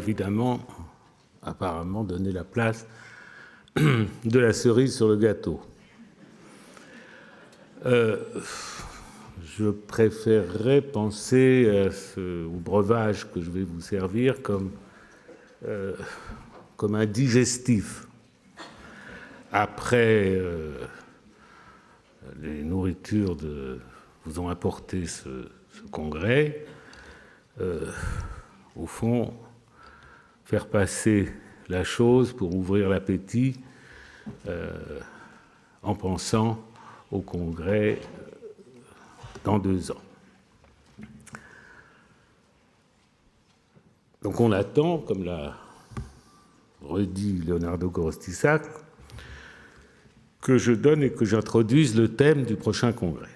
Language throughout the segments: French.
évidemment, apparemment, donné la place de la cerise sur le gâteau. Je préférerais penser au breuvage que je vais vous servir comme un digestif. Après les nourritures vous ont apporté ce congrès, au fond, faire passer la chose pour ouvrir l'appétit en pensant au congrès dans 2 ans. Donc on attend, comme l'a redit Leonardo Gorostisac, que je donne et que j'introduise le thème du prochain congrès.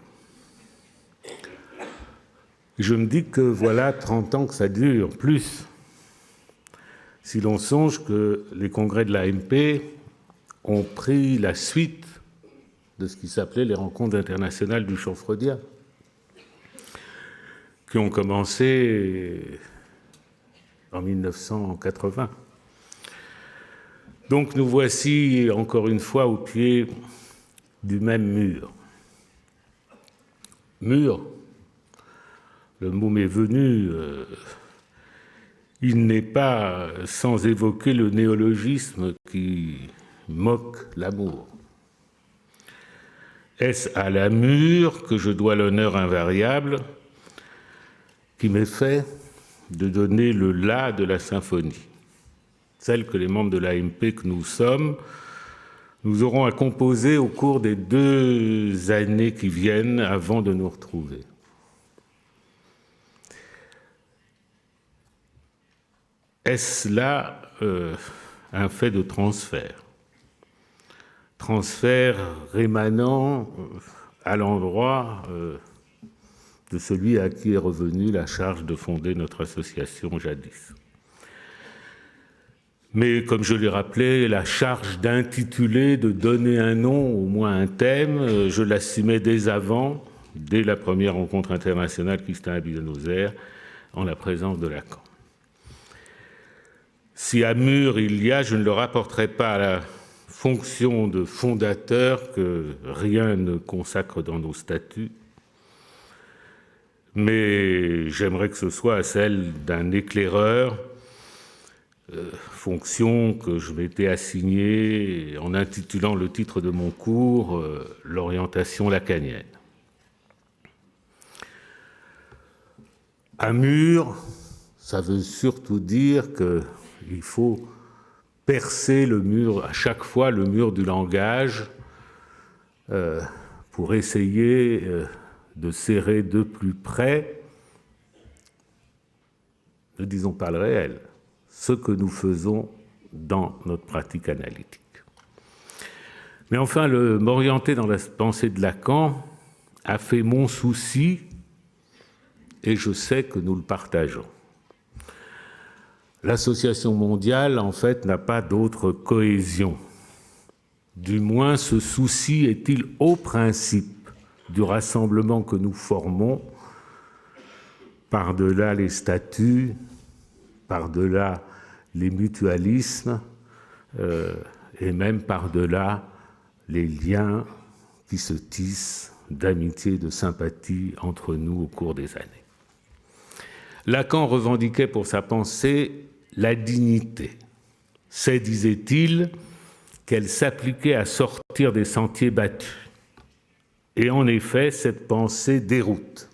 Je me dis que voilà 30 ans que ça dure, plus. Si l'on songe que les congrès de l'AMP ont pris la suite de ce qui s'appelait les rencontres internationales du champ freudien, qui ont commencé en 1980. Donc nous voici encore une fois au pied du même mur. Mur, le mot m'est venu, il n'est pas sans évoquer le néologisme qui moque l'amour. Est-ce à la mûre que je dois l'honneur invariable qui m'est fait de donner le la de la symphonie, celle que les membres de l'AMP que nous sommes, nous aurons à composer au cours des 2 années qui viennent avant de nous retrouver. Est-ce là un fait de transfert rémanent à l'endroit de celui à qui est revenue la charge de fonder notre association jadis. Mais comme je l'ai rappelé, la charge d'intituler, de donner un nom, au moins un thème, je l'assumais dès avant, dès la première rencontre internationale qui s'était à Buenos Aires, en la présence de Lacan. Si à mur il y a, je ne le rapporterai pas à la fonction de fondateur que rien ne consacre dans nos statuts, mais j'aimerais que ce soit à celle d'un éclaireur, fonction que je m'étais assignée en intitulant le titre de mon cours « L'orientation lacanienne ». À mur, ça veut surtout dire qu'il faut percer le mur, à chaque fois le mur du langage, pour essayer de serrer de plus près, ne disons pas le réel, ce que nous faisons dans notre pratique analytique. Mais enfin, m'orienter dans la pensée de Lacan a fait mon souci, et je sais que nous le partageons. L'Association mondiale, en fait, n'a pas d'autre cohésion. Du moins, ce souci est-il au principe du rassemblement que nous formons, par-delà les statuts, par-delà les mutualismes, et même par-delà les liens qui se tissent d'amitié, de sympathie entre nous au cours des années. Lacan revendiquait pour sa pensée la dignité. C'est, disait-il, qu'elle s'appliquait à sortir des sentiers battus. Et en effet, cette pensée déroute.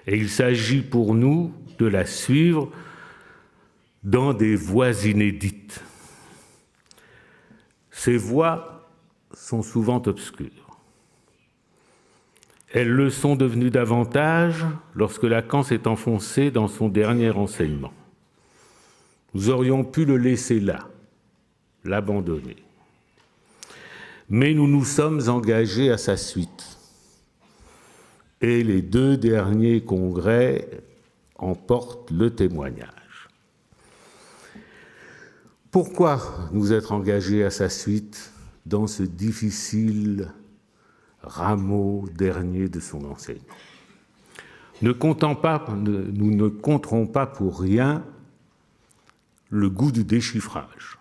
Et il s'agit pour nous de la suivre dans des voies inédites. Ces voies sont souvent obscures. Elles le sont devenues davantage lorsque Lacan s'est enfoncé dans son dernier enseignement. Nous aurions pu le laisser là, l'abandonner. Mais nous nous sommes engagés à sa suite. Et les 2 derniers congrès en portent le témoignage. Pourquoi nous être engagés à sa suite dans ce difficile rameau dernier de son enseignement? Nous ne compterons pas pour rien le goût du déchiffrage.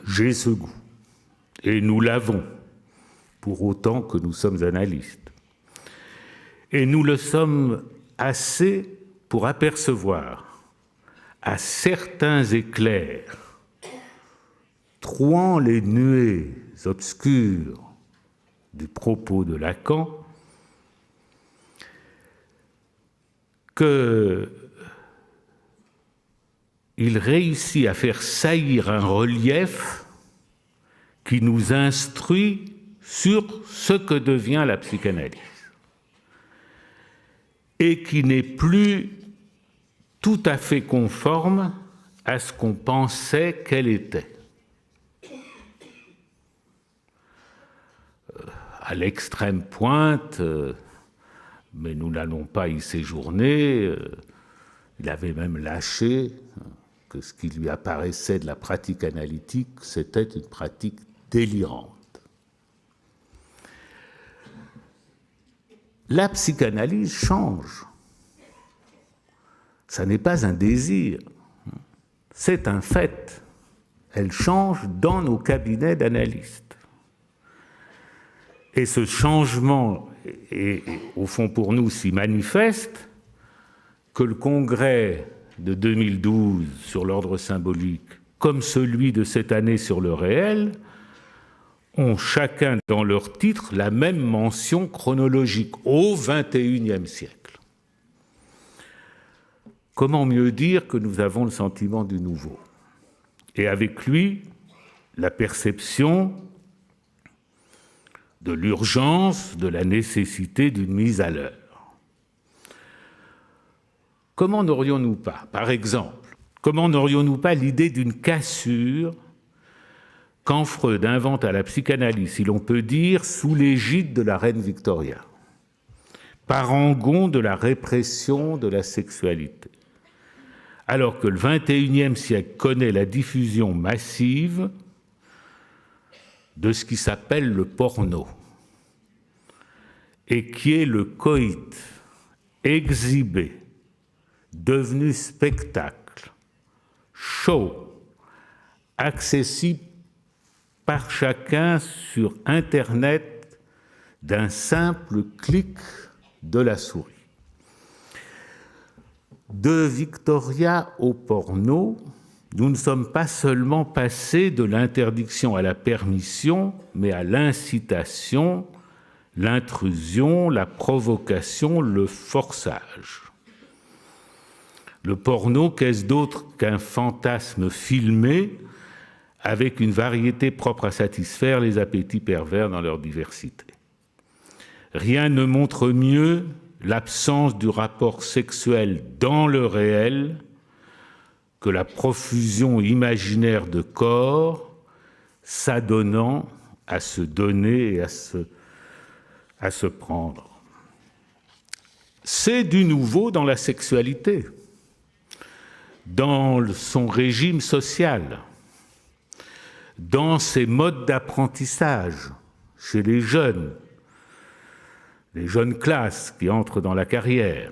J'ai ce goût, et nous l'avons, pour autant que nous sommes analystes. Et nous le sommes assez pour apercevoir, à certains éclairs, trouant les nuées obscures du propos de Lacan, qu'il réussit à faire saillir un relief qui nous instruit sur ce que devient la psychanalyse et qui n'est plus tout à fait conforme à ce qu'on pensait qu'elle était. À l'extrême pointe, mais nous n'allons pas y séjourner, il avait même lâché que ce qui lui apparaissait de la pratique analytique, c'était une pratique délirante. La psychanalyse change. Ça n'est pas un désir, c'est un fait. Elle change dans nos cabinets d'analystes. Et ce changement est, au fond, pour nous, si manifeste que le congrès de 2012 sur l'ordre symbolique, comme celui de cette année sur le réel, ont chacun dans leur titre la même mention chronologique, au XXIe siècle. Comment mieux dire que nous avons le sentiment du nouveau? Et avec lui, la perception de l'urgence, de la nécessité d'une mise à l'heure. Comment n'aurions-nous pas, par exemple, comment n'aurions-nous pas l'idée d'une cassure quand Freud invente à la psychanalyse, si l'on peut dire, sous l'égide de la reine Victoria, parangon de la répression de la sexualité, alors que le XXIe siècle connaît la diffusion massive de ce qui s'appelle le porno, et qui est le coït exhibé, devenu spectacle, show, accessible par chacun sur Internet d'un simple clic de la souris. De Victoria au porno, nous ne sommes pas seulement passés de l'interdiction à la permission, mais à l'incitation, l'intrusion, la provocation, le forçage. Le porno, qu'est-ce d'autre qu'un fantasme filmé avec une variété propre à satisfaire les appétits pervers dans leur diversité? Rien ne montre mieux l'absence du rapport sexuel dans le réel que la profusion imaginaire de corps s'adonnant à se donner et à se prendre. C'est du nouveau dans la sexualité, dans son régime social, dans ses modes d'apprentissage chez les jeunes classes qui entrent dans la carrière.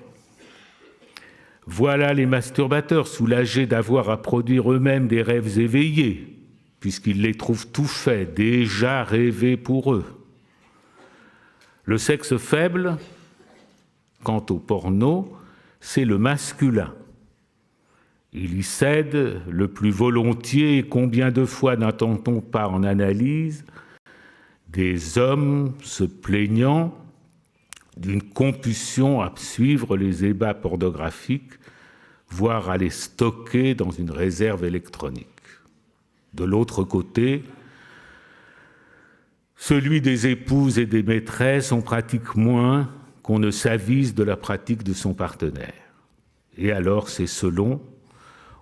Voilà les masturbateurs soulagés d'avoir à produire eux-mêmes des rêves éveillés, puisqu'ils les trouvent tout faits, déjà rêvés pour eux. Le sexe faible, quant au porno, c'est le masculin. Il y cède le plus volontiers, et combien de fois n'entend-on pas en analyse des hommes se plaignant d'une compulsion à suivre les ébats pornographiques, voire à les stocker dans une réserve électronique. De l'autre côté, celui des épouses et des maîtresses en pratique moins qu'on ne s'avise de la pratique de son partenaire. Et alors, c'est selon,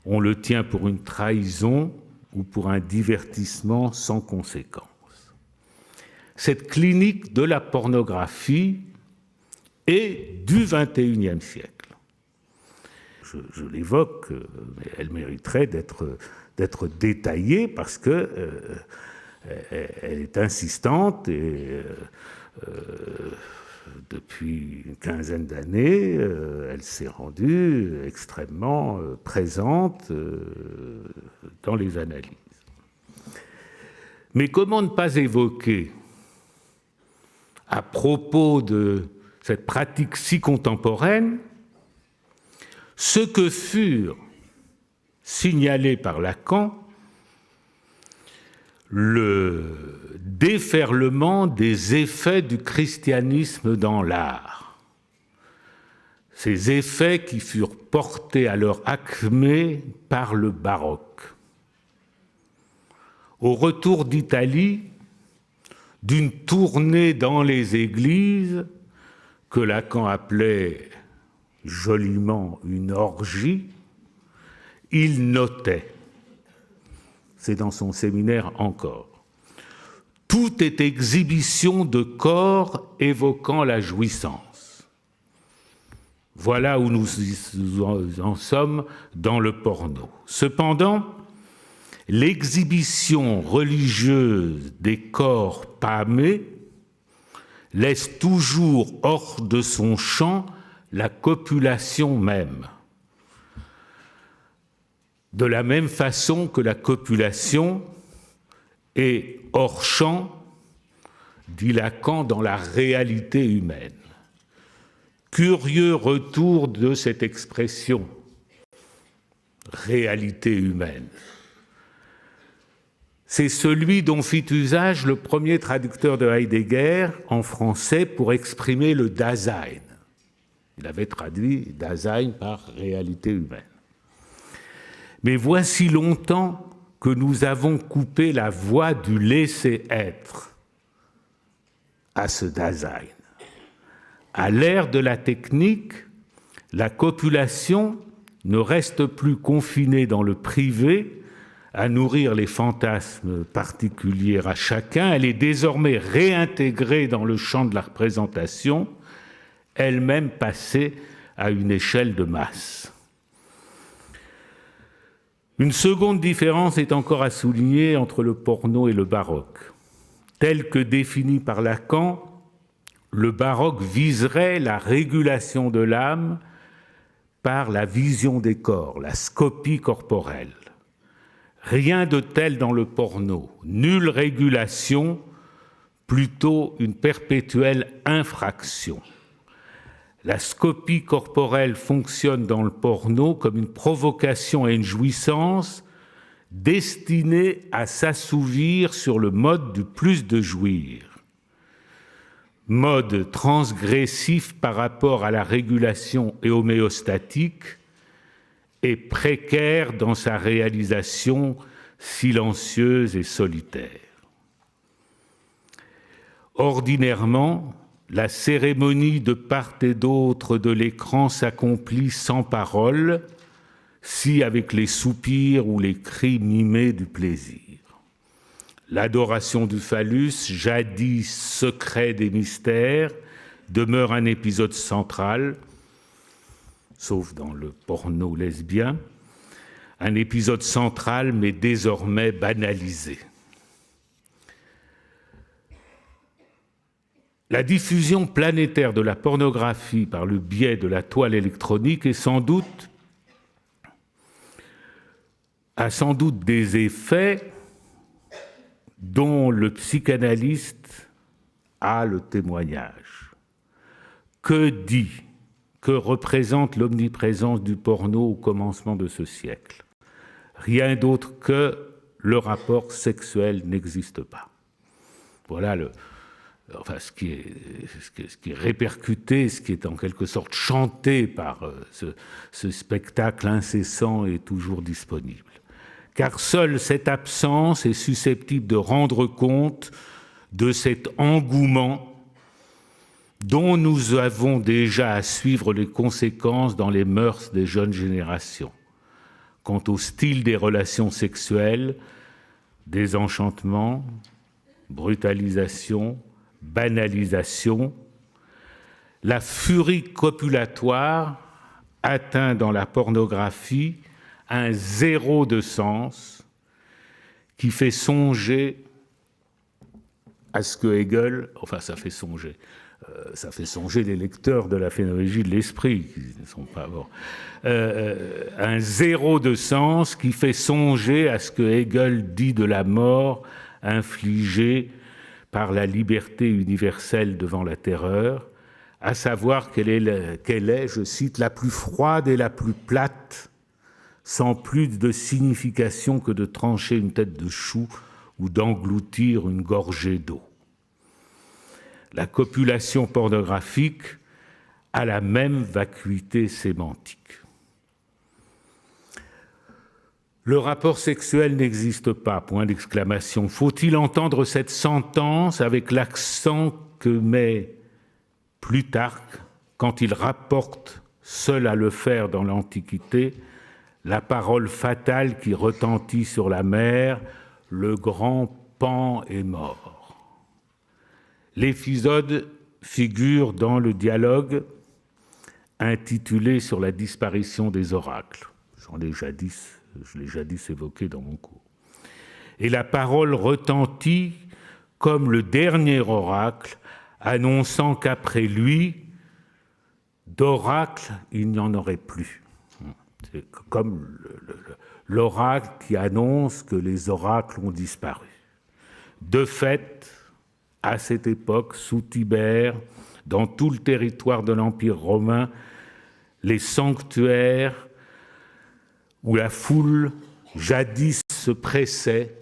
on le tient pour une trahison ou pour un divertissement sans conséquence. Cette clinique de la pornographie est du XXIe siècle. Je l'évoque, mais elle mériterait d'être détaillée parce qu'elle est insistante et depuis une quinzaine d'années, elle s'est rendue extrêmement présente dans les analyses. Mais comment ne pas évoquer, à propos de cette pratique si contemporaine, ce que furent signalés par Lacan le déferlement des effets du christianisme dans l'art. Ces effets qui furent portés à leur acmé par le baroque. Au retour d'Italie, d'une tournée dans les églises que Lacan appelait joliment une orgie, il notait, c'est dans son séminaire encore, tout est exhibition de corps évoquant la jouissance. Voilà où nous en sommes dans le porno. Cependant, l'exhibition religieuse des corps pâmés laisse toujours hors de son champ la copulation même. De la même façon que la copulation est hors champ, dit Lacan, dans la réalité humaine. Curieux retour de cette expression, réalité humaine. C'est celui dont fit usage le premier traducteur de Heidegger en français pour exprimer le Dasein. Il avait traduit Dasein par réalité humaine. Mais voici longtemps que nous avons coupé la voie du laisser-être à ce Dasein. À l'ère de la technique, la copulation ne reste plus confinée dans le privé à nourrir les fantasmes particuliers à chacun, elle est désormais réintégrée dans le champ de la représentation, elle-même passée à une échelle de masse. Une seconde différence est encore à souligner entre le porno et le baroque. Tel que défini par Lacan, le baroque viserait la régulation de l'âme par la vision des corps, la scopie corporelle. Rien de tel dans le porno, nulle régulation, plutôt une perpétuelle infraction. La scopie corporelle fonctionne dans le porno comme une provocation à une jouissance destinée à s'assouvir sur le mode du plus de jouir. Mode transgressif par rapport à la régulation et homéostatique et précaire dans sa réalisation silencieuse et solitaire. Ordinairement, la cérémonie de part et d'autre de l'écran s'accomplit sans parole, si avec les soupirs ou les cris mimés du plaisir. L'adoration du phallus, jadis secret des mystères, demeure un épisode central, sauf dans le porno lesbien, un épisode central mais désormais banalisé. La diffusion planétaire de la pornographie par le biais de la toile électronique a sans doute des effets dont le psychanalyste a le témoignage. Que représente l'omniprésence du porno au commencement de ce siècle? Rien d'autre que le rapport sexuel n'existe pas. Voilà ce qui est répercuté, ce qui est en quelque sorte chanté par ce spectacle incessant et toujours disponible. Car seule cette absence est susceptible de rendre compte de cet engouement dont nous avons déjà à suivre les conséquences dans les mœurs des jeunes générations. Quant au style des relations sexuelles, désenchantement, brutalisation, banalisation, la furie copulatoire atteint dans la pornographie un zéro de sens qui fait songer à ce que Hegel, ça fait songer, Ça fait songer les lecteurs de la phénoménologie de l'esprit, qui ne sont pas bons. Un zéro de sens qui fait songer à ce que Hegel dit de la mort infligée par la liberté universelle devant la terreur, à savoir qu'elle est, je cite, la plus froide et la plus plate, sans plus de signification que de trancher une tête de chou ou d'engloutir une gorgée d'eau. La copulation pornographique a la même vacuité sémantique. Le rapport sexuel n'existe pas, point d'exclamation. Faut-il entendre cette sentence avec l'accent que met Plutarque quand il rapporte, seul à le faire dans l'Antiquité, la parole fatale qui retentit sur la mer, le grand Pan est mort. L'épisode figure dans le dialogue intitulé sur la disparition des oracles. Je l'ai jadis évoqué dans mon cours. Et la parole retentit comme le dernier oracle, annonçant qu'après lui, d'oracle, il n'y en aurait plus. C'est comme l'oracle qui annonce que les oracles ont disparu. De fait, à cette époque, sous Tibère, dans tout le territoire de l'Empire romain, les sanctuaires où la foule jadis se pressait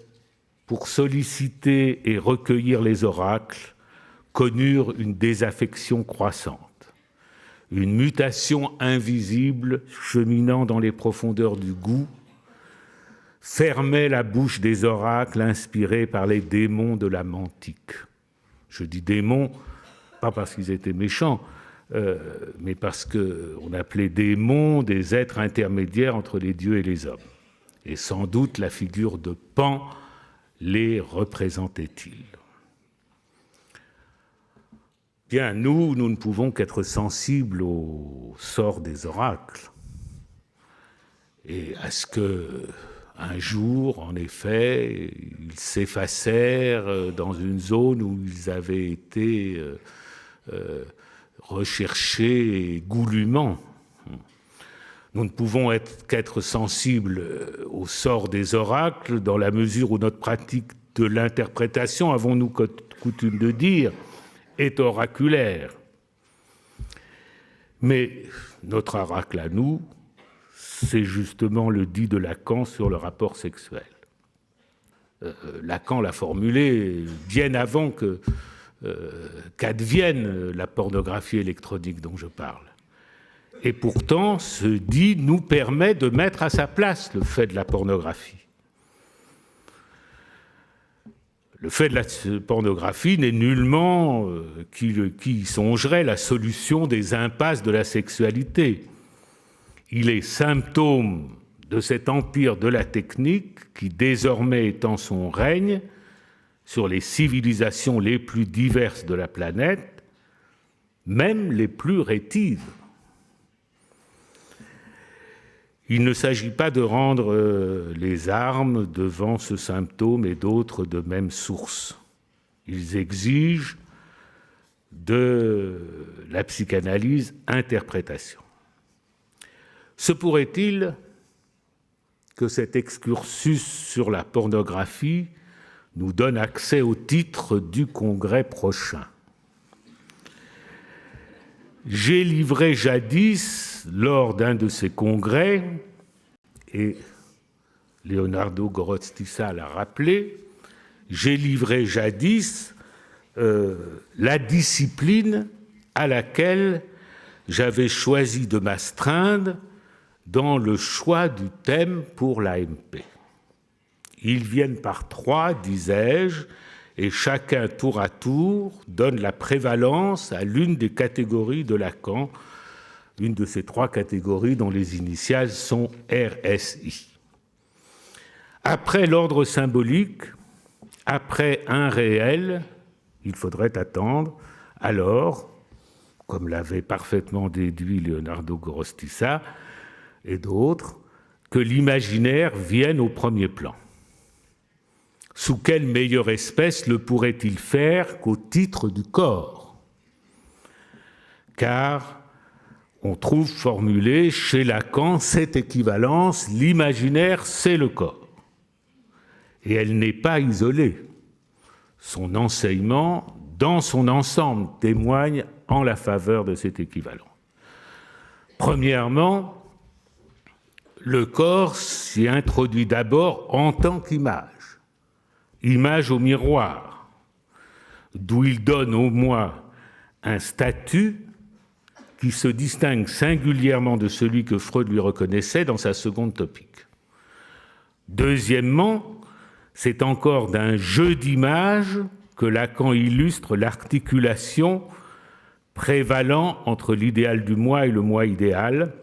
pour solliciter et recueillir les oracles connurent une désaffection croissante. Une mutation invisible cheminant dans les profondeurs du goût fermait la bouche des oracles inspirés par les démons de la mantique. Je dis démons, pas parce qu'ils étaient méchants, mais parce qu'on appelait démons des êtres intermédiaires entre les dieux et les hommes. Et sans doute la figure de Pan les représentait-il. Bien, nous ne pouvons qu'être sensibles au sort des oracles et à ce que un jour, en effet, ils s'effacèrent dans une zone où ils avaient été recherchés goulûment. Nous ne pouvons qu'être sensibles au sort des oracles dans la mesure où notre pratique de l'interprétation, avons-nous coutume de dire, est oraculaire. Mais notre oracle à nous, c'est justement le dit de Lacan sur le rapport sexuel. Lacan l'a formulé bien avant qu'advienne la pornographie électronique dont je parle. Et pourtant, ce dit nous permet de mettre à sa place le fait de la pornographie. Le fait de la pornographie n'est nullement, qui songerait, la solution des impasses de la sexualité. Il est symptôme de cet empire de la technique qui désormais étend son règne sur les civilisations les plus diverses de la planète, même les plus rétives. Il ne s'agit pas de rendre les armes devant ce symptôme et d'autres de même source. Ils exigent de la psychanalyse interprétation. Se pourrait-il que cet excursus sur la pornographie nous donne accès au titre du congrès prochain? J'ai livré jadis, lors d'un de ces congrès, et Leonardo Gorostiza l'a rappelé, j'ai livré jadis la discipline à laquelle j'avais choisi de m'astreindre dans le choix du thème pour l'AMP. Ils viennent par trois, disais-je, et chacun tour à tour donne la prévalence à l'une des catégories de Lacan, une de ces trois catégories dont les initiales sont RSI. Après l'ordre symbolique, après un réel, il faudrait attendre, alors, comme l'avait parfaitement déduit Leonardo Gorostiza et d'autres, que l'imaginaire vienne au premier plan. Sous quelle meilleure espèce le pourrait-il faire qu'au titre du corps? car on trouve formulé chez Lacan cette équivalence, l'imaginaire c'est le corps. Et elle n'est pas isolée. Son enseignement, dans son ensemble, témoigne en la faveur de cette équivalence. Premièrement, le corps s'y introduit d'abord en tant qu'image, image au miroir, d'où il donne au moi un statut qui se distingue singulièrement de celui que Freud lui reconnaissait dans sa seconde topique. Deuxièmement, c'est encore d'un jeu d'images que Lacan illustre l'articulation prévalant entre l'idéal du moi et le moi idéal,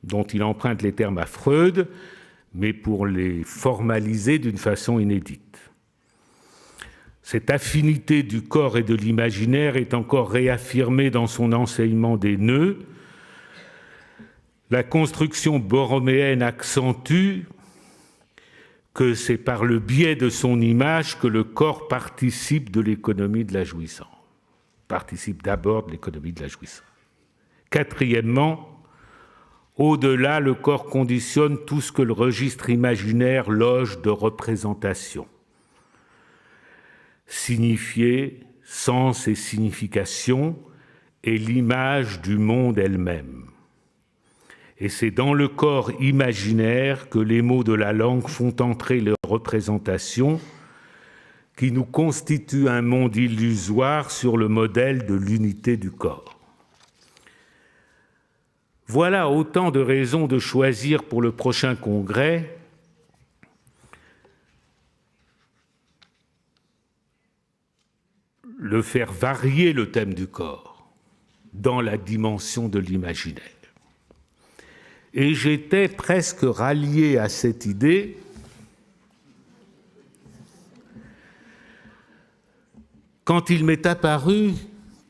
dont il emprunte les termes à Freud, mais pour les formaliser d'une façon inédite. Cette affinité du corps et de l'imaginaire est encore réaffirmée dans son enseignement des nœuds. La construction borroméenne accentue que c'est par le biais de son image que le corps participe de l'économie de la jouissance. Participe d'abord de l'économie de la jouissance. Quatrièmement, au-delà, le corps conditionne tout ce que le registre imaginaire loge de représentation. Signifier, sens et signification est l'image du monde elle-même. Et c'est dans le corps imaginaire que les mots de la langue font entrer les représentations qui nous constituent un monde illusoire sur le modèle de l'unité du corps. Voilà autant de raisons de choisir pour le prochain congrès le faire varier le thème du corps dans la dimension de l'imaginaire. Et j'étais presque rallié à cette idée quand il m'est apparu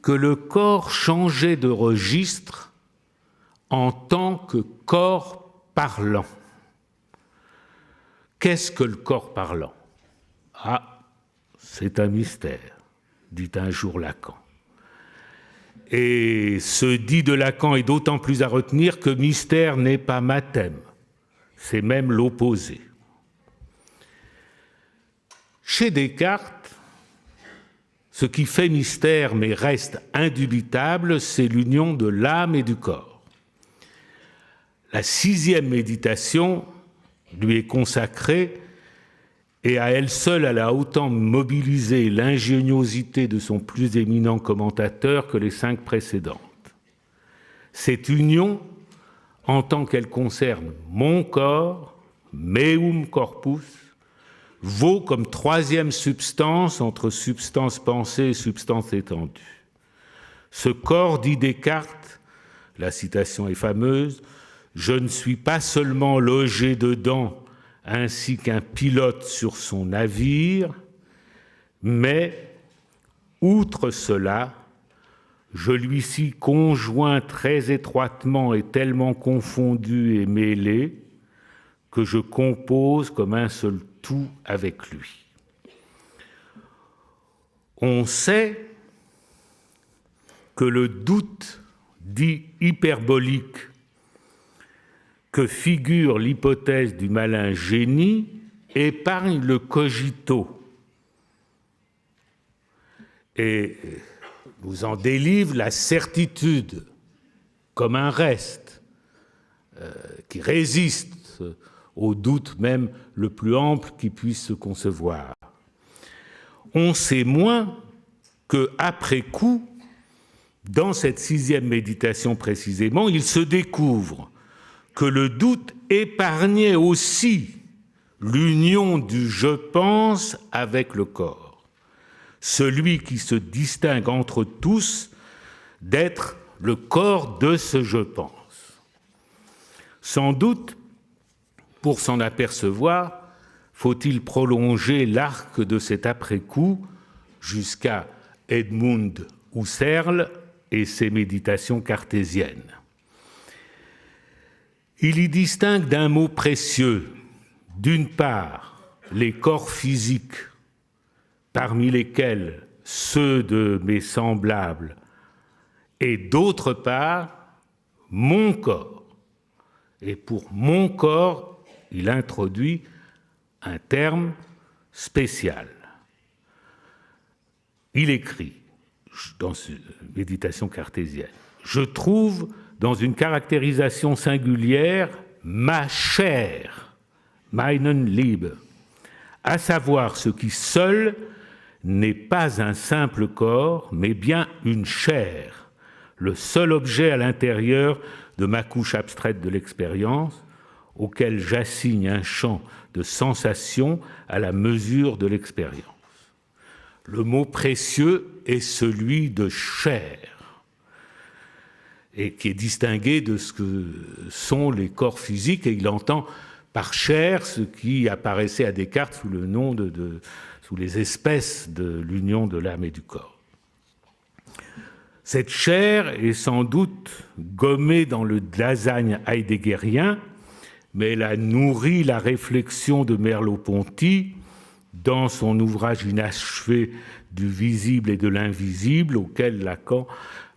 que le corps changeait de registre en tant que corps parlant. Qu'est-ce que le corps parlant? Ah, c'est un mystère, dit un jour Lacan. Et ce dit de Lacan est d'autant plus à retenir que mystère n'est pas mathème, c'est même l'opposé. Chez Descartes, ce qui fait mystère mais reste indubitable, c'est l'union de l'âme et du corps. La 6e méditation lui est consacrée et à elle seule, elle a autant mobilisé l'ingéniosité de son plus éminent commentateur que les 5 précédentes. Cette union, en tant qu'elle concerne mon corps, meum corpus, vaut comme 3e substance entre substance pensée et substance étendue. Ce corps, dit Descartes, la citation est fameuse, « Je ne suis pas seulement logé dedans, ainsi qu'un pilote sur son navire, mais, outre cela, je lui suis conjoint très étroitement et tellement confondu et mêlé que je compose comme un seul tout avec lui. » On sait que le doute dit hyperbolique que figure l'hypothèse du malin génie épargne le cogito et nous en délivre la certitude comme un reste qui résiste au doute même le plus ample qui puisse se concevoir. On sait moins qu'après coup, dans cette 6e méditation précisément, il se découvre que le doute épargnait aussi l'union du « je pense » avec le corps, celui qui se distingue entre tous d'être le corps de ce « je pense ». Sans doute, pour s'en apercevoir, faut-il prolonger l'arc de cet après-coup jusqu'à Edmund Husserl et ses méditations cartésiennes. Il y distingue d'un mot précieux, d'une part, les corps physiques, parmi lesquels ceux de mes semblables et d'autre part, mon corps. Et pour mon corps, il introduit un terme spécial. Il écrit, dans cette méditation cartésienne, « Je trouve dans une caractérisation singulière ma chair, meinen Liebe, à savoir ce qui seul n'est pas un simple corps, mais bien une chair, le seul objet à l'intérieur de ma couche abstraite de l'expérience, auquel j'assigne un champ de sensation à la mesure de l'expérience. Le mot précieux est celui de chair, et qui est distingué de ce que sont les corps physiques, et il entend par chair ce qui apparaissait à Descartes sous le nom sous les espèces de l'union de l'âme et du corps. Cette chair est sans doute gommée dans le Dasein heideggerien, mais elle a nourri la réflexion de Merleau-Ponty dans son ouvrage inachevé du visible et de l'invisible, auquel Lacan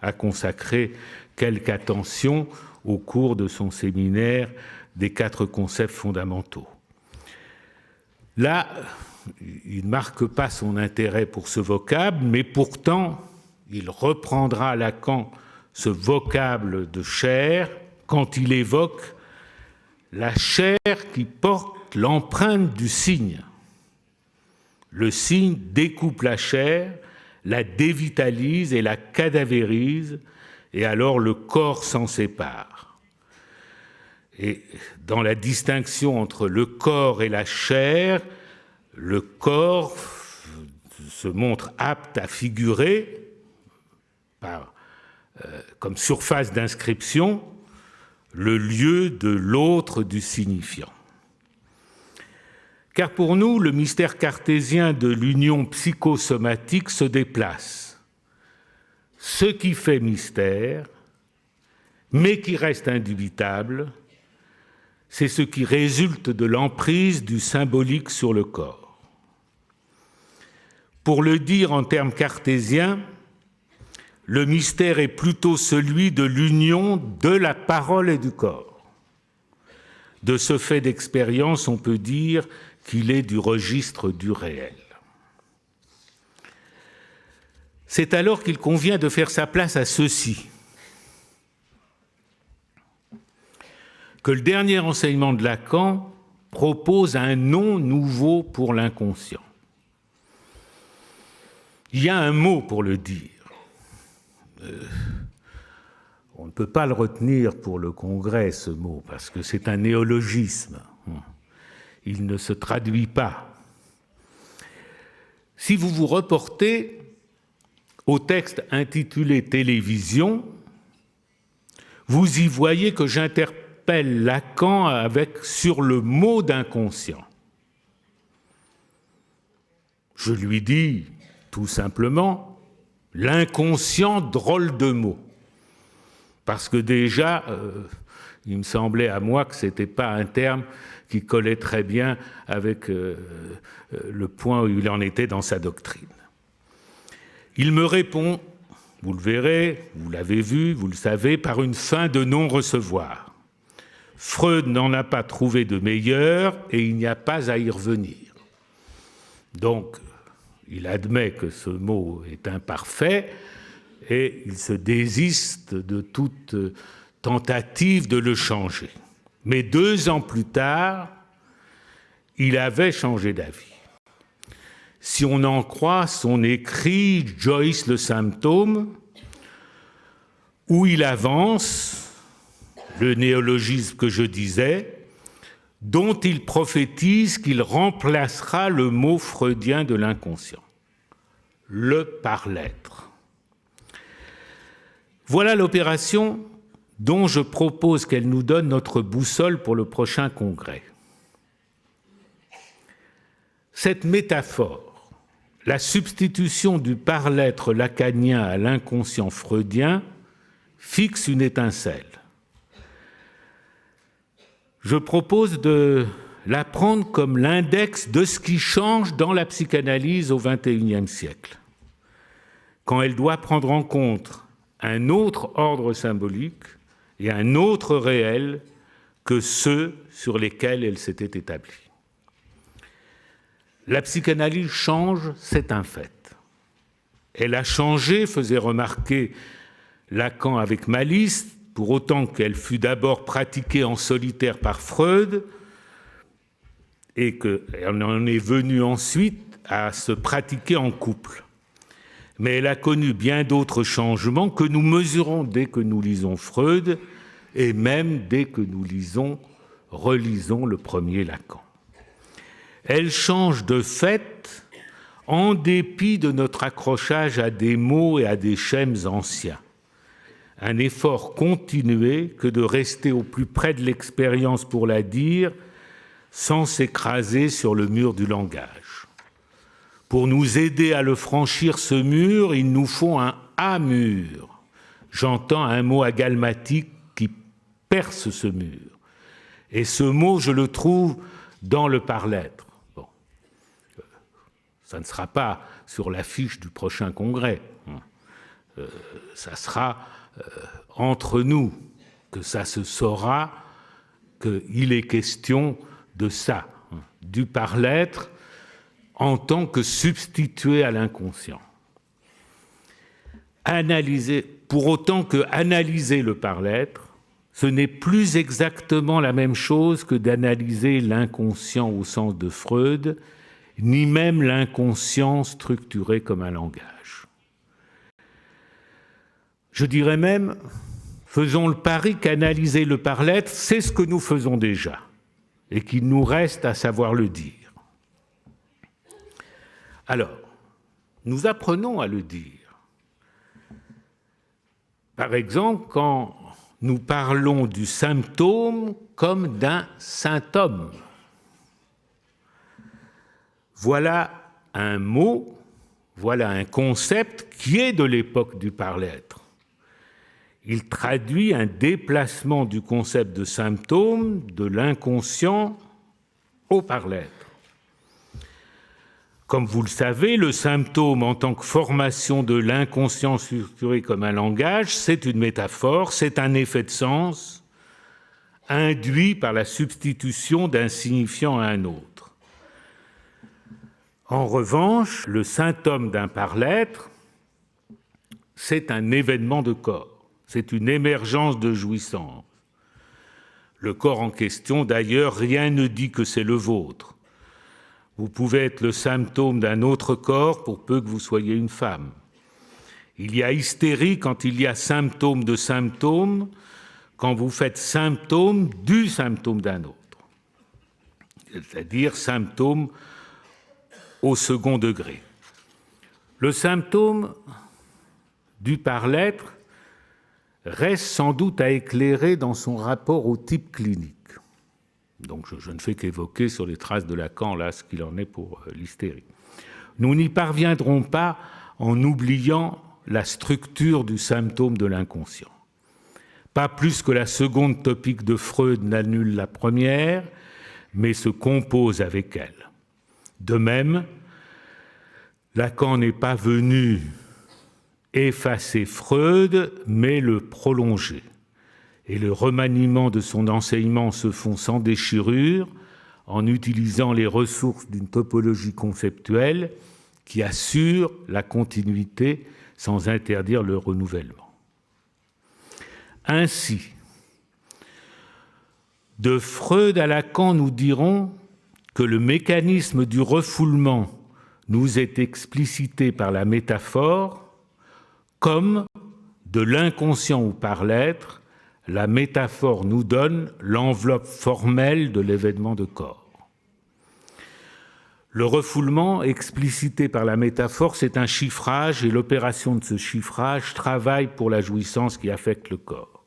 a consacré quelque attention au cours de son séminaire des 4 concepts fondamentaux. Là, il ne marque pas son intérêt pour ce vocable, mais pourtant, il reprendra à Lacan ce vocable de chair quand il évoque la chair qui porte l'empreinte du signe. Le signe découpe la chair, la dévitalise et la cadavérise, et alors le corps s'en sépare. Et dans la distinction entre le corps et la chair, le corps se montre apte à figurer comme surface d'inscription le lieu de l'autre du signifiant. Car pour nous, le mystère cartésien de l'union psychosomatique se déplace. Ce qui fait mystère, mais qui reste indubitable, c'est ce qui résulte de l'emprise du symbolique sur le corps. Pour le dire en termes cartésiens, le mystère est plutôt celui de l'union de la parole et du corps. De ce fait d'expérience, on peut dire qu'il est du registre du réel. C'est alors qu'il convient de faire sa place à ceci, que le dernier enseignement de Lacan propose un nom nouveau pour l'inconscient. Il y a un mot pour le dire. On ne peut pas le retenir pour le Congrès, ce mot, parce que c'est un néologisme. Il ne se traduit pas. Si vous vous reportez au texte intitulé « Télévision », vous y voyez que j'interpelle Lacan sur le mot d'inconscient. Je lui dis tout simplement l'inconscient, drôle de mot. Parce que déjà, il me semblait à moi que ce n'était pas un terme qui collait très bien avec le point où il en était dans sa doctrine. Il me répond, vous le verrez, vous l'avez vu, vous le savez, par une fin de non-recevoir. Freud n'en a pas trouvé de meilleur et il n'y a pas à y revenir. Donc, il admet que ce mot est imparfait et il se désiste de toute tentative de le changer. Mais 2 ans plus tard, il avait changé d'avis. Si on en croit son écrit « Joyce le symptôme », où il avance, le néologisme que je disais, dont il prophétise qu'il remplacera le mot freudien de l'inconscient, le par l'être. Voilà l'opération dont je propose qu'elle nous donne notre boussole pour le prochain congrès. Cette métaphore, la substitution du par-l'être lacanien à l'inconscient freudien, fixe une étincelle. Je propose de la prendre comme l'index de ce qui change dans la psychanalyse au XXIe siècle, quand elle doit prendre en compte un autre ordre symbolique et un autre réel que ceux sur lesquels elle s'était établie. La psychanalyse change, c'est un fait. Elle a changé, faisait remarquer Lacan avec malice, pour autant qu'elle fut d'abord pratiquée en solitaire par Freud et qu'elle en est venue ensuite à se pratiquer en couple. Mais elle a connu bien d'autres changements que nous mesurons dès que nous lisons Freud et même dès que nous relisons le premier Lacan. Elle change de fait en dépit de notre accrochage à des mots et à des schèmes anciens. Un effort continué que de rester au plus près de l'expérience pour la dire sans s'écraser sur le mur du langage. Pour nous aider à le franchir, ce mur, il nous faut un A-mur. J'entends un mot agalmatique qui perce ce mur. Et ce mot, je le trouve dans le par-lettre. Bon. Ça ne sera pas sur l'affiche du prochain congrès. Ça sera entre nous que ça se saura qu'il est question de ça, du par-lettre en tant que substitué à l'inconscient. Pour autant que analyser le par-lettre, ce n'est plus exactement la même chose que d'analyser l'inconscient au sens de Freud, ni même l'inconscient structuré comme un langage. Je dirais même, faisons le pari qu'analyser le par-lettre, c'est ce que nous faisons déjà, et qu'il nous reste à savoir le dire. Alors, nous apprenons à le dire. Par exemple, quand nous parlons du symptôme comme d'un symptôme. Voilà un mot, voilà un concept qui est de l'époque du par-lettre. Il traduit un déplacement du concept de symptôme de l'inconscient au par-lettre. Comme vous le savez, le symptôme en tant que formation de l'inconscient structuré comme un langage, c'est une métaphore, c'est un effet de sens induit par la substitution d'un signifiant à un autre. En revanche, le symptôme d'un par-lettre, c'est un événement de corps, c'est une émergence de jouissance. Le corps en question, d'ailleurs, rien ne dit que c'est le vôtre. Vous pouvez être le symptôme d'un autre corps pour peu que vous soyez une femme. Il y a hystérie quand il y a symptôme de symptôme, quand vous faites symptôme du symptôme d'un autre. C'est-à-dire symptôme au second degré. Le symptôme du par-lettre reste sans doute à éclairer dans son rapport au type clinique. Donc je ne fais qu'évoquer sur les traces de Lacan là ce qu'il en est pour l'hystérie. Nous n'y parviendrons pas en oubliant la structure du symptôme de l'inconscient. Pas plus que la seconde topique de Freud n'annule la première, mais se compose avec elle. De même, Lacan n'est pas venu effacer Freud, mais le prolonger. Et le remaniement de son enseignement se font sans déchirure, en utilisant les ressources d'une topologie conceptuelle qui assure la continuité sans interdire le renouvellement. Ainsi, de Freud à Lacan, nous dirons que le mécanisme du refoulement nous est explicité par la métaphore, comme de l'inconscient ou par l'être, la métaphore nous donne l'enveloppe formelle de l'événement de corps. Le refoulement, explicité par la métaphore, c'est un chiffrage et l'opération de ce chiffrage travaille pour la jouissance qui affecte le corps.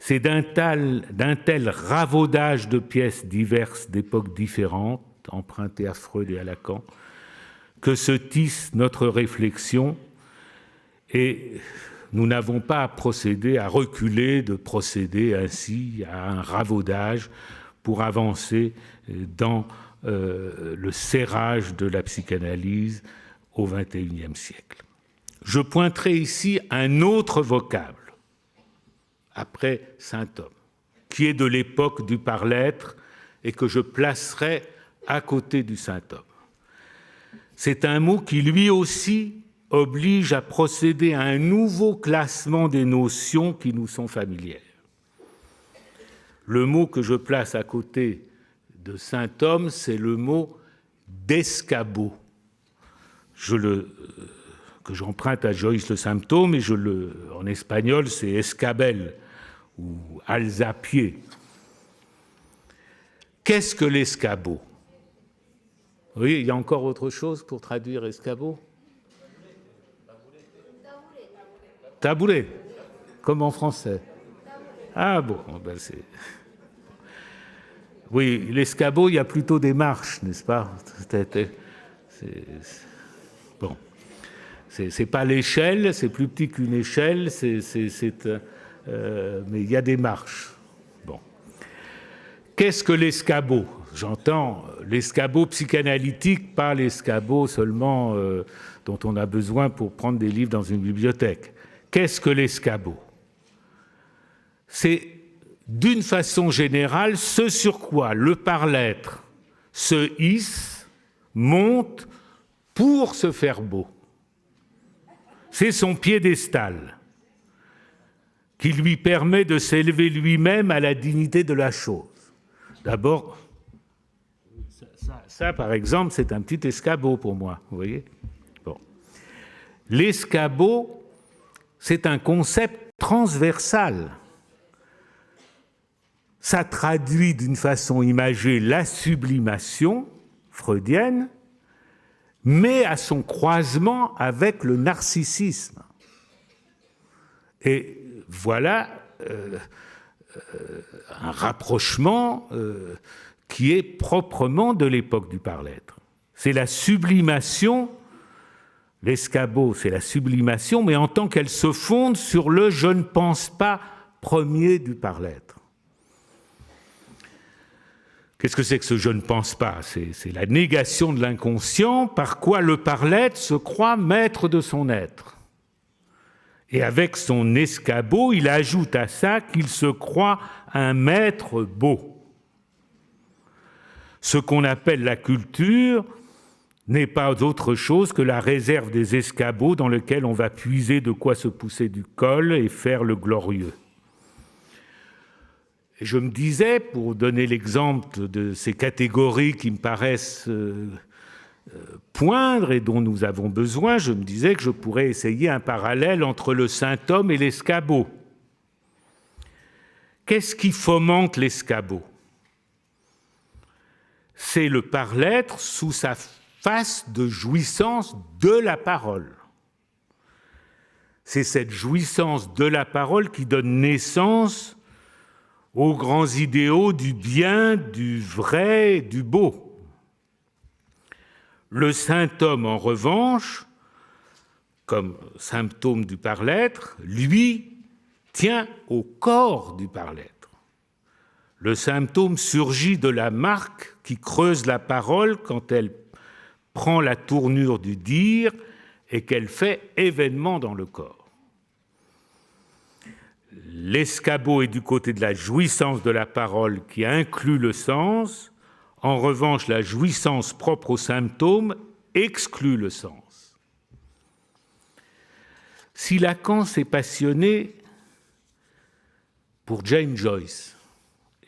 C'est d'un tel ravaudage de pièces diverses d'époques différentes, empruntées à Freud et à Lacan, que se tisse notre réflexion et nous n'avons pas à reculer de procéder ainsi à un ravaudage pour avancer dans le serrage de la psychanalyse au XXIe siècle. je pointerai ici un autre vocable, après saint-homme, qui est de l'époque du par-l'être et que je placerai à côté du saint-homme. C'est un mot qui, lui aussi, oblige à procéder à un nouveau classement des notions qui nous sont familières. Le mot que je place à côté de saint-homme, c'est le mot d'escabeau, que j'emprunte à Joyce le symptôme, et en espagnol, c'est escabel ou alzapié. Qu'est-ce que l'escabeau? Oui, il y a encore autre chose pour traduire escabeau? Tabouret, comme en français. Ah bon, ben c'est... Oui, l'escabeau, il y a plutôt des marches, n'est-ce pas? Bon. C'est pas l'échelle, c'est plus petit qu'une échelle, mais il y a des marches. Bon. Qu'est-ce que l'escabeau? J'entends l'escabeau psychanalytique, pas l'escabeau seulement dont on a besoin pour prendre des livres dans une bibliothèque. Qu'est-ce que l'escabeau? C'est, d'une façon générale, ce sur quoi le par-l'être se hisse, monte pour se faire beau. C'est son piédestal qui lui permet de s'élever lui-même à la dignité de la chose. D'abord, ça par exemple, c'est un petit escabeau pour moi, vous voyez? Bon. L'escabeau, c'est un concept transversal. Ça traduit d'une façon imagée la sublimation freudienne, mais à son croisement avec le narcissisme. Et voilà un rapprochement qui est proprement de l'époque du par-l'être. C'est la sublimation, l'escabeau, c'est la sublimation, mais en tant qu'elle se fonde sur le « je ne pense pas » premier du par-l'être. Qu'est-ce que c'est que ce « je ne pense pas » ? C'est la négation de l'inconscient par quoi le par-l'être se croit maître de son être. Et avec son escabeau, il ajoute à ça qu'il se croit un maître beau. Ce qu'on appelle la culture n'est pas autre chose que la réserve des escabeaux dans lequel on va puiser de quoi se pousser du col et faire le glorieux. Et je me disais, pour donner l'exemple de ces catégories qui me paraissent poindre et dont nous avons besoin, je me disais que je pourrais essayer un parallèle entre le saint-homme et l'escabeau. Qu'est-ce qui fomente l'escabeau? C'est le par-l'être sous sa face de jouissance de la parole. C'est cette jouissance de la parole qui donne naissance aux grands idéaux du bien, du vrai, du beau. Le saint-homme, en revanche, comme symptôme du par-l'être, lui, tient au corps du par-l'être. Le symptôme surgit de la marque qui creuse la parole quand elle prend la tournure du dire et qu'elle fait événement dans le corps. L'escabeau est du côté de la jouissance de la parole qui inclut le sens. En revanche, la jouissance propre au symptôme exclut le sens. Si Lacan s'est passionné pour James Joyce,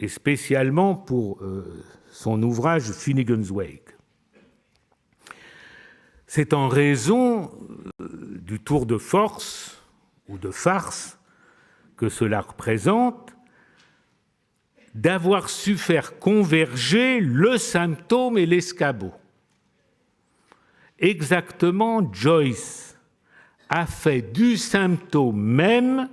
et spécialement pour son ouvrage Finnegan's Wake, c'est en raison du tour de force ou de farce que cela représente, d'avoir su faire converger le symptôme et l'escabeau. Exactement, Joyce a fait du symptôme même,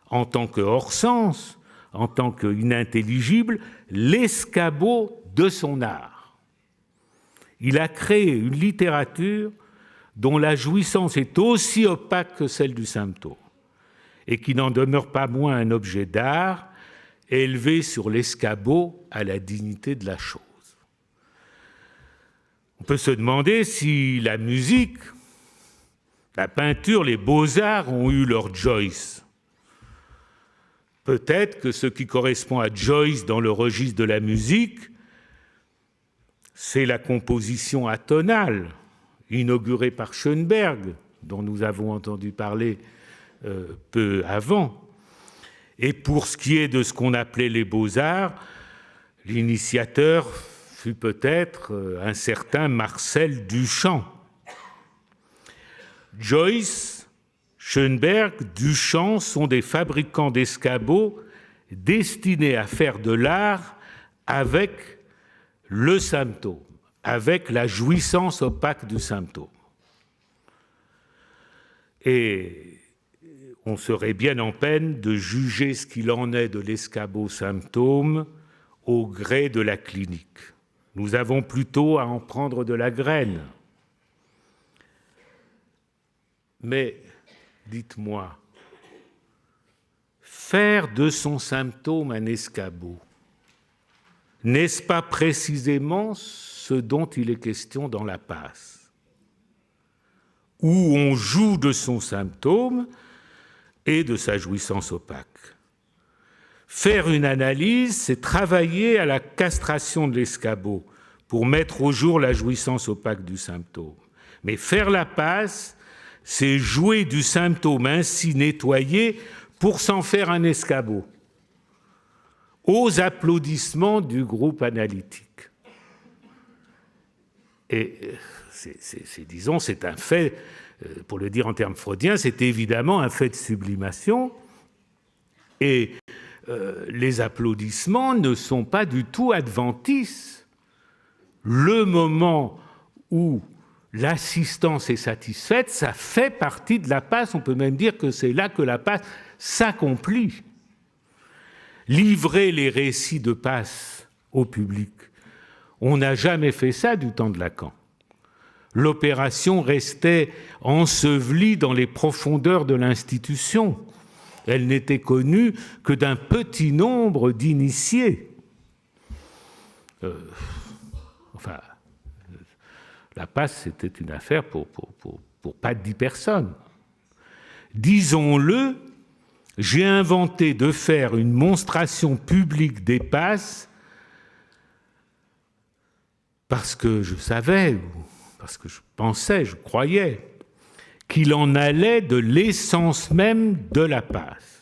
en tant que hors-sens, en tant qu'inintelligible, l'escabeau de son art. Il a créé une littérature dont la jouissance est aussi opaque que celle du symptôme, et qui n'en demeure pas moins un objet d'art, élevé sur l'escabeau à la dignité de la chose. On peut se demander si la musique, La peinture, les beaux-arts ont eu leur Joyce. Peut-être que ce qui correspond à Joyce dans le registre de la musique, c'est la composition atonale, inaugurée par Schoenberg, dont nous avons entendu parler peu avant. Et pour ce qui est de ce qu'on appelait les beaux-arts, l'initiateur fut peut-être un certain Marcel Duchamp. Joyce, Schoenberg, Duchamp sont des fabricants d'escabeaux destinés à faire de l'art avec le symptôme, avec la jouissance opaque du symptôme. Et on serait bien en peine de juger ce qu'il en est de l'escabeau symptôme au gré de la clinique. Nous avons plutôt à en prendre de la graine. Mais, dites-moi, faire de son symptôme un escabeau, n'est-ce pas précisément ce dont il est question dans la passe, où on joue de son symptôme et de sa jouissance opaque? Faire une analyse, c'est travailler à la castration de l'escabeau pour mettre au jour la jouissance opaque du symptôme. Mais faire la passe, c'est jouer du symptôme ainsi nettoyé pour s'en faire un escabeau, aux applaudissements du groupe analytique. Et disons, c'est un fait, pour le dire en termes freudiens, c'est évidemment un fait de sublimation. Et les applaudissements ne sont pas du tout adventices. Le moment où l'assistance est satisfaite, ça fait partie de la passe. On peut même dire que c'est là que la passe s'accomplit. Livrer les récits de passe au public, on n'a jamais fait ça du temps de Lacan. L'opération restait ensevelie dans les profondeurs de l'institution. Elle n'était connue que d'un petit nombre d'initiés. La passe, c'était une affaire pour pas 10 personnes. Disons-le, j'ai inventé de faire une monstration publique des passes parce que je savais, parce que je pensais, je croyais, qu'il en allait de l'essence même de la passe.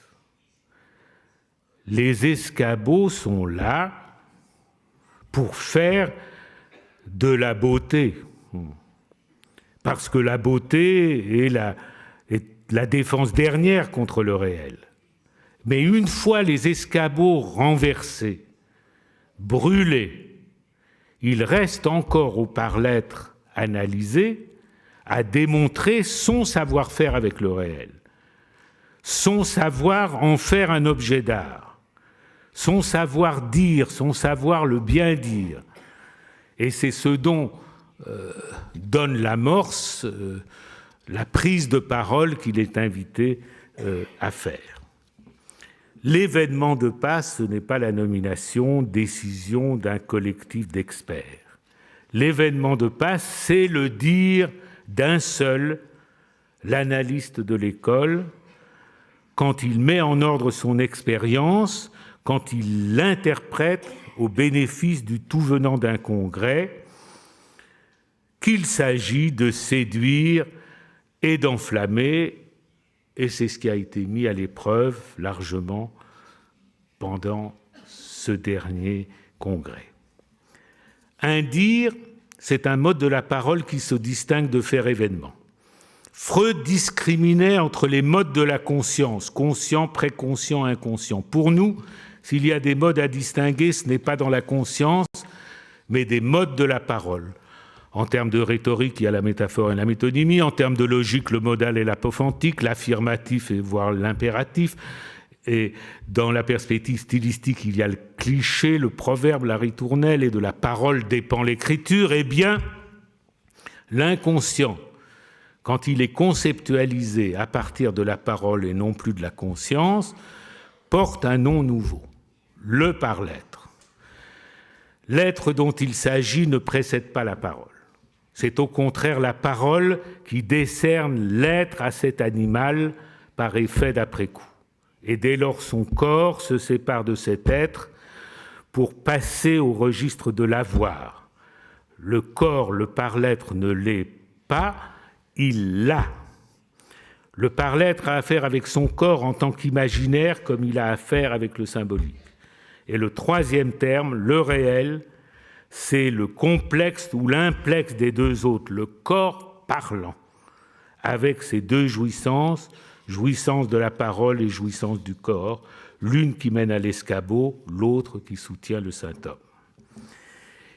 Les escabeaux sont là pour faire de la beauté, parce que la beauté est la défense dernière contre le réel. Mais une fois les escabeaux renversés, brûlés, il reste encore au par-l'être analysé à démontrer son savoir-faire avec le réel, son savoir en faire un objet d'art, son savoir dire, son savoir le bien dire. Et c'est ce dont donne l'amorce, la prise de parole qu'il est invité à faire. L'événement de passe, ce n'est pas la nomination, décision d'un collectif d'experts. L'événement de passe, c'est le dire d'un seul, l'analyste de l'école, quand il met en ordre son expérience, quand il l'interprète au bénéfice du tout venant d'un congrès, qu'il s'agit de séduire et d'enflammer, et c'est ce qui a été mis à l'épreuve largement pendant ce dernier congrès. Un dire, c'est un mode de la parole qui se distingue de faire événement. Freud discriminait entre les modes de la conscience, conscient, préconscient, inconscient. Pour nous, s'il y a des modes à distinguer, ce n'est pas dans la conscience, mais des modes de la parole. En termes de rhétorique, il y a la métaphore et la métonymie. En termes de logique, le modal et l'apophantique, l'affirmatif et voire l'impératif. Et dans la perspective stylistique, il y a le cliché, le proverbe, la ritournelle, et de la parole dépend l'écriture. Eh bien, l'inconscient, quand il est conceptualisé à partir de la parole et non plus de la conscience, porte un nom nouveau, le par-l'être. L'être dont il s'agit ne précède pas la parole. C'est au contraire la parole qui décerne l'être à cet animal par effet d'après-coup. Et dès lors, son corps se sépare de cet être pour passer au registre de l'avoir. Le corps, le par-l'être, ne l'est pas, il l'a. Le par-l'être a affaire avec son corps en tant qu'imaginaire comme il a affaire avec le symbolique. Et le troisième terme, le réel, c'est le complexe ou l'implexe des deux autres, le corps parlant, avec ses deux jouissances, jouissance de la parole et jouissance du corps, l'une qui mène à l'escabeau, l'autre qui soutient le saint homme.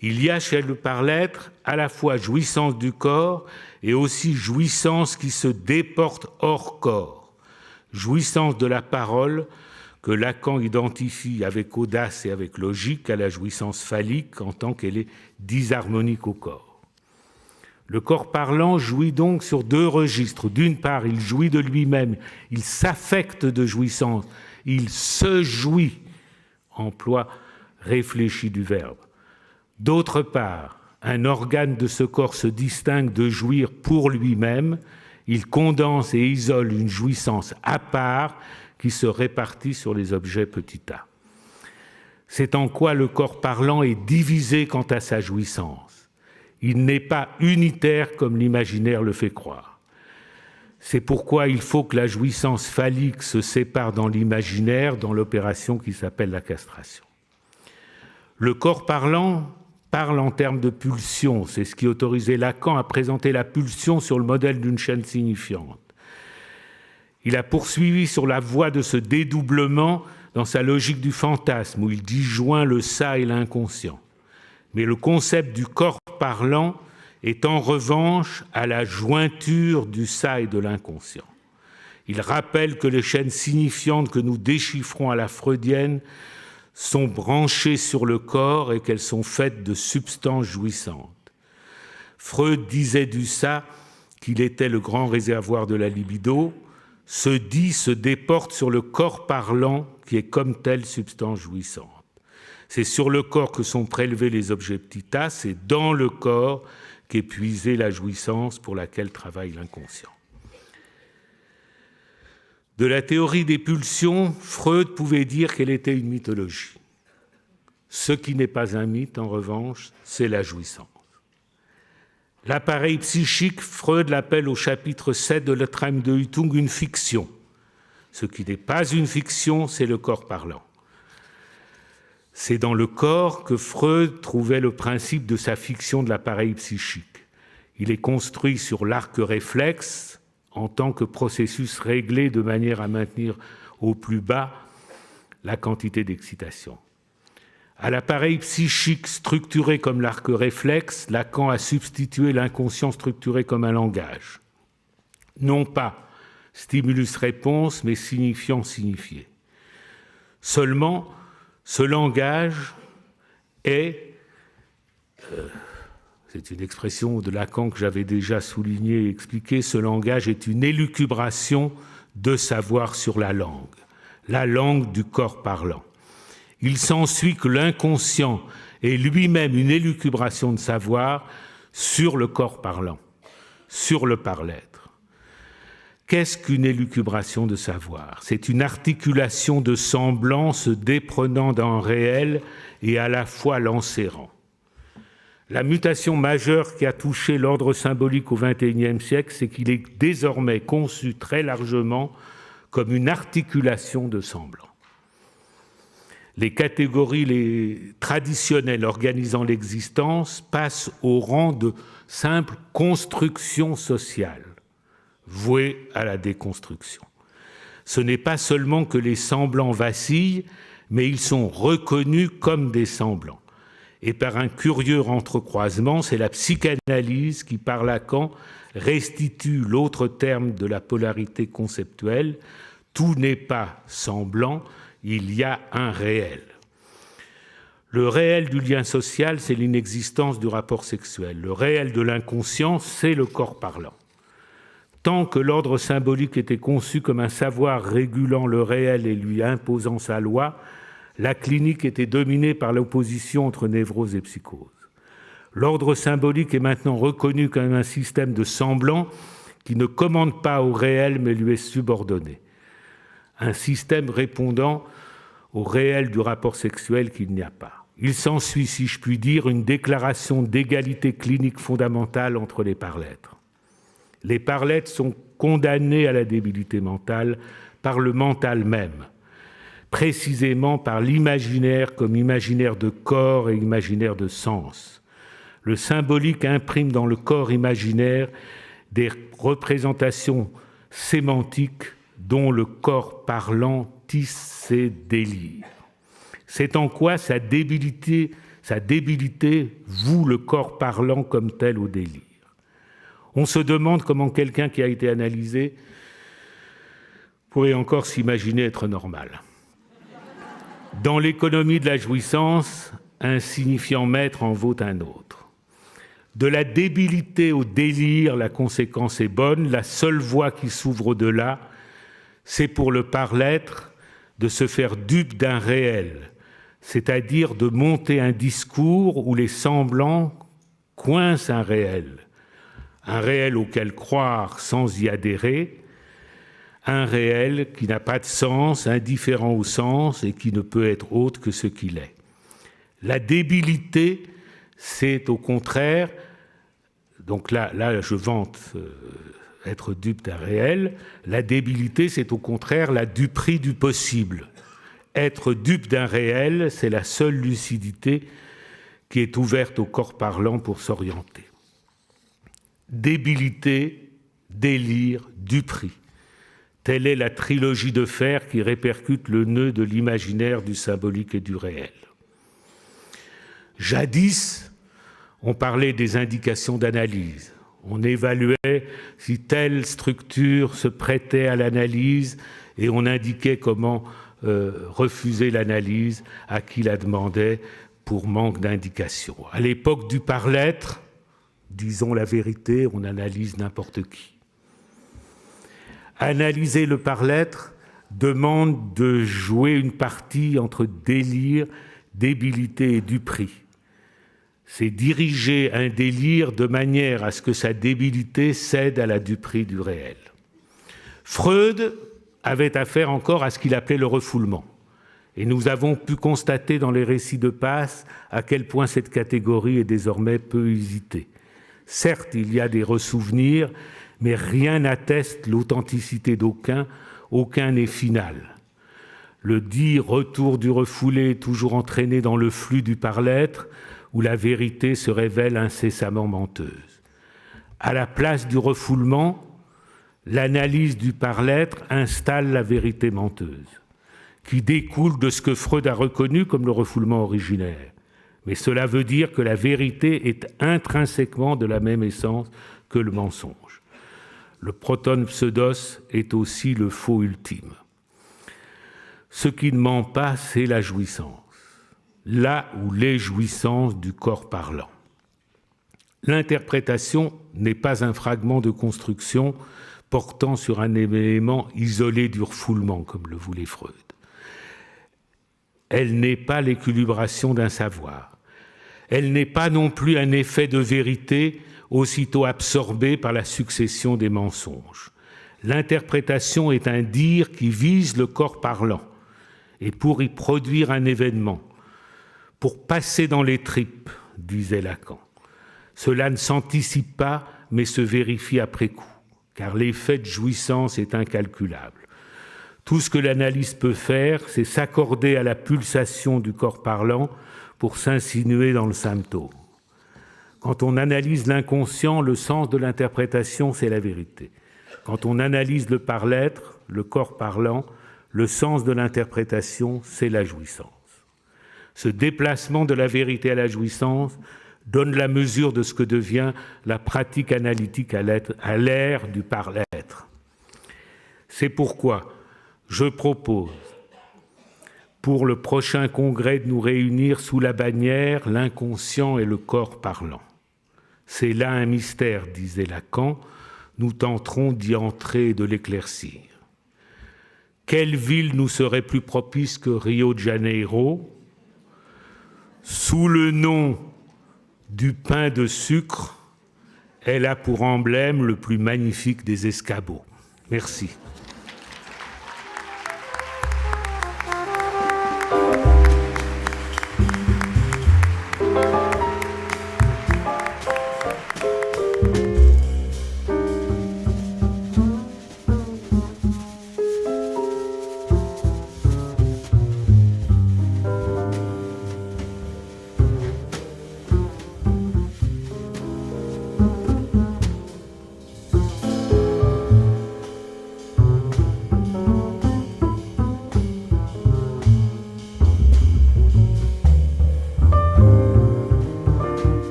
Il y a chez le par-l'être à la fois jouissance du corps et aussi jouissance qui se déporte hors corps, jouissance de la parole que Lacan identifie avec audace et avec logique à la jouissance phallique en tant qu'elle est disharmonique au corps. Le corps parlant jouit donc sur deux registres. D'une part, il jouit de lui-même, il s'affecte de jouissance, il se jouit, emploi réfléchi du verbe. D'autre part, un organe de ce corps se distingue de jouir pour lui-même, il condense et isole une jouissance à part qui se répartit sur les objets petit a. C'est en quoi le corps parlant est divisé quant à sa jouissance. Il n'est pas unitaire comme l'imaginaire le fait croire. C'est pourquoi il faut que la jouissance phallique se sépare dans l'imaginaire, dans l'opération qui s'appelle la castration. Le corps parlant parle en termes de pulsion, c'est ce qui autorisait Lacan à présenter la pulsion sur le modèle d'une chaîne signifiante. Il a poursuivi sur la voie de ce dédoublement dans sa logique du fantasme, où il disjoint le ça et l'inconscient. Mais le concept du corps parlant est en revanche à la jointure du ça et de l'inconscient. Il rappelle que les chaînes signifiantes que nous déchiffrons à la freudienne sont branchées sur le corps et qu'elles sont faites de substances jouissantes. Freud disait du ça qu'il était le grand réservoir de la libido. Ce dit se déporte sur le corps parlant qui est comme telle substance jouissante. C'est sur le corps que sont prélevés les objets petit a, c'est dans le corps qu'est puisée la jouissance pour laquelle travaille l'inconscient. De la théorie des pulsions, Freud pouvait dire qu'elle était une mythologie. Ce qui n'est pas un mythe, en revanche, c'est la jouissance. L'appareil psychique, Freud l'appelle au chapitre 7 de l'Etheim de Hutung une fiction. Ce qui n'est pas une fiction, c'est le corps parlant. C'est dans le corps que Freud trouvait le principe de sa fiction de l'appareil psychique. Il est construit sur l'arc réflexe en tant que processus réglé de manière à maintenir au plus bas la quantité d'excitation. À l'appareil psychique structuré comme l'arc réflexe, Lacan a substitué l'inconscient structuré comme un langage. Non pas stimulus-réponse, mais signifiant-signifié. Seulement, ce langage est, c'est une expression de Lacan que j'avais déjà soulignée et expliquée, ce langage est une élucubration de savoir sur la langue du corps parlant. Il s'ensuit que l'inconscient est lui-même une élucubration de savoir sur le corps parlant, sur le par-l'être. Qu'est-ce qu'une élucubration de savoir? C'est une articulation de semblants se déprenant d'un réel et à la fois l'enserrant. La mutation majeure qui a touché l'ordre symbolique au XXIe siècle, c'est qu'il est désormais conçu très largement comme une articulation de semblants. Les catégories traditionnelles organisant l'existence passent au rang de simples constructions sociales, vouées à la déconstruction. Ce n'est pas seulement que les semblants vacillent, mais ils sont reconnus comme des semblants. Et par un curieux entrecroisement, c'est la psychanalyse qui, par Lacan, restitue l'autre terme de la polarité conceptuelle. Tout n'est pas semblant, il y a un réel. Le réel du lien social, c'est l'inexistence du rapport sexuel. Le réel de l'inconscient, c'est le corps parlant. Tant que l'ordre symbolique était conçu comme un savoir régulant le réel et lui imposant sa loi, la clinique était dominée par l'opposition entre névrose et psychose. L'ordre symbolique est maintenant reconnu comme un système de semblant qui ne commande pas au réel mais lui est subordonné. Un système répondant au réel du rapport sexuel qu'il n'y a pas. Il s'ensuit, si je puis dire, une déclaration d'égalité clinique fondamentale entre les parlêtres. Les parlêtres sont condamnés à la débilité mentale par le mental même, précisément par l'imaginaire comme imaginaire de corps et imaginaire de sens. Le symbolique imprime dans le corps imaginaire des représentations sémantiques dont le corps parlant tisse ses délires. C'est en quoi sa débilité voue le corps parlant comme tel au délire. On se demande comment quelqu'un qui a été analysé pourrait encore s'imaginer être normal. Dans l'économie de la jouissance, un signifiant maître en vaut un autre. De la débilité au délire, la conséquence est bonne. La seule voie qui s'ouvre au-delà, c'est pour le par-l'être de se faire dupe d'un réel, c'est-à-dire de monter un discours où les semblants coincent un réel auquel croire sans y adhérer, un réel qui n'a pas de sens, indifférent au sens et qui ne peut être autre que ce qu'il est. La débilité, c'est au contraire, donc là je vante être dupe d'un réel, la débilité, c'est au contraire la duperie du possible. Être dupe d'un réel, c'est la seule lucidité qui est ouverte au corps parlant pour s'orienter. Débilité, délire, duperie. Telle est la trilogie de fer qui répercute le nœud de l'imaginaire, du symbolique et du réel. Jadis, on parlait des indications d'analyse. On évaluait si telle structure se prêtait à l'analyse et on indiquait comment refuser l'analyse à qui la demandait pour manque d'indication. À l'époque du par-l'être, disons la vérité, on analyse n'importe qui. Analyser le par-l'être demande de jouer une partie entre délire, débilité et duperie. C'est diriger un délire de manière à ce que sa débilité cède à la duperie du réel. Freud avait affaire encore à ce qu'il appelait le refoulement. Et nous avons pu constater dans les récits de Passe à quel point cette catégorie est désormais peu usitée. Certes, il y a des ressouvenirs, mais rien n'atteste l'authenticité d'aucun, aucun n'est final. Le dit retour du refoulé est toujours entraîné dans le flux du par-l'être, où la vérité se révèle incessamment menteuse. À la place du refoulement, l'analyse du par-l'être installe la vérité menteuse, qui découle de ce que Freud a reconnu comme le refoulement originaire. Mais cela veut dire que la vérité est intrinsèquement de la même essence que le mensonge. Le proton pseudos est aussi le faux ultime. Ce qui ne ment pas, c'est la jouissance. Là où les jouissances du corps parlant. L'interprétation n'est pas un fragment de construction portant sur un élément isolé du refoulement, comme le voulait Freud. Elle n'est pas l'équilibration d'un savoir. Elle n'est pas non plus un effet de vérité aussitôt absorbé par la succession des mensonges. L'interprétation est un dire qui vise le corps parlant, et pour y produire un événement, pour passer dans les tripes, disait Lacan. Cela ne s'anticipe pas, mais se vérifie après coup, car l'effet de jouissance est incalculable. Tout ce que l'analyse peut faire, c'est s'accorder à la pulsation du corps parlant pour s'insinuer dans le symptôme. Quand on analyse l'inconscient, le sens de l'interprétation, c'est la vérité. Quand on analyse le par-l'être, le corps parlant, le sens de l'interprétation, c'est la jouissance. Ce déplacement de la vérité à la jouissance donne la mesure de ce que devient la pratique analytique à l'ère du par-l'être. C'est pourquoi je propose, pour le prochain congrès, de nous réunir sous la bannière « L'inconscient et le corps parlant ». C'est là un mystère, disait Lacan, nous tenterons d'y entrer et de l'éclaircir. Quelle ville nous serait plus propice que Rio de Janeiro ? Sous le nom du pain de sucre, elle a pour emblème le plus magnifique des escabeaux. Merci.